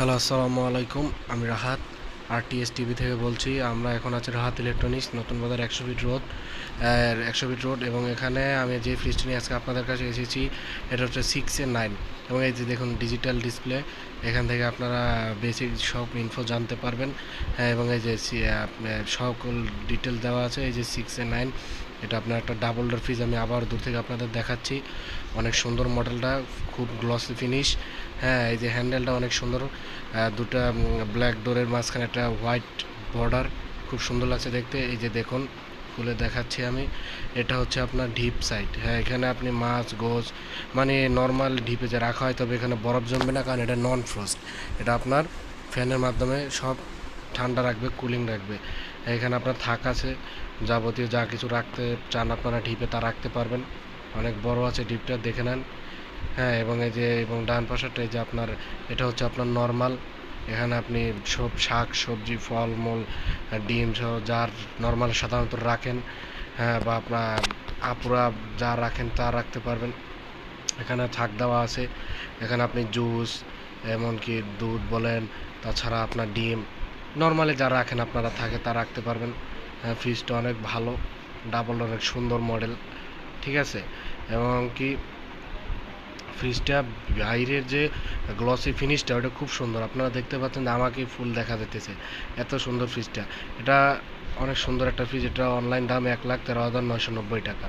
Hello, আসসালামু আলাইকুম। আমি রাহাত আরটিএস টিভি থেকে বলছি। আমরা এখন আছি রাহাত ইলেকট্রনিক্স, নতুন বাজার 100 ফিট রোড এবং এখানে আমি যে ফ্রিজটি নিয়ে আজকে আপনাদের কাছে এসেছি এটা হচ্ছে 6A9 এবং এই যে দেখুন ডিজিটাল ডিসপ্লে, এখান থেকে আপনারা বেসিক সব ইনফো জানতে পারবেন। এবং এই যে সকল ডিটেল দেওয়া আছে। এই যে 6A9 এটা আপনার একটা ডাবল ডোর ফ্রিজ। আমি আবার দূর থেকে আপনাদের দেখাচ্ছি। অনেক সুন্দর মডেলটা, খুব গ্লসি ফিনিশ। হ্যাঁ, এই যে হ্যান্ডেলটা অনেক সুন্দর, দুটা ব্ল্যাক ডোরের মাঝখানে একটা হোয়াইট বর্ডার, খুব সুন্দর লাগছে দেখতে। এই যে দেখুন, খুলে দেখাচ্ছি আমি। এটা হচ্ছে আপনার ডিপ সাইড। হ্যাঁ, এখানে আপনি মাছ গোছ মানে নর্মাল ডিপে যে রাখা হয়, তবে এখানে বরফ জমবে না, কারণ এটা নন ফ্রস্ট। এটা আপনার ফ্যানের মাধ্যমে সব ঠান্ডা রাখবে, কুলিং রাখবে। এখানে আপনার থাক আছে, যাবতীয় যা কিছু রাখতে চান আপনারা ডিপে তা রাখতে পারবেন। অনেক বড় আছে ডিপটা, দেখে নেন। হ্যাঁ, এবং এই যে ডান পাশেরটা এই যে আপনার, এটা হচ্ছে আপনার নর্মাল। এখানে আপনি সব শাক সবজি ফলমূল ডিম সহ যার নর্মাল সাধারণত রাখেন, হ্যাঁ, বা আপনার আপুরা যা রাখেন তা রাখতে পারবেন। এখানে থাক দেওয়া আছে। এখানে আপনি জুস, এমনকি দুধ বলেন, তাছাড়া আপনার ডিম নর্মালি যা রাখেন আপনারা থাকে তা রাখতে পারবেন। হ্যাঁ, ফ্রিজটা অনেক ভালো, ডাবল অনেক সুন্দর মডেল, ঠিক আছে। এবং কি ফ্রিজটা বাইরের যে গ্লসি ফিনিশটা ওটা খুব সুন্দর, আপনারা দেখতে পাচ্ছেন। আমাকে ফুল দেখা যেতেছে, এত সুন্দর ফ্রিজটা। এটা অনেক সুন্দর একটা ফ্রিজ। এটা অনলাইন দাম 1,13,990 টাকা।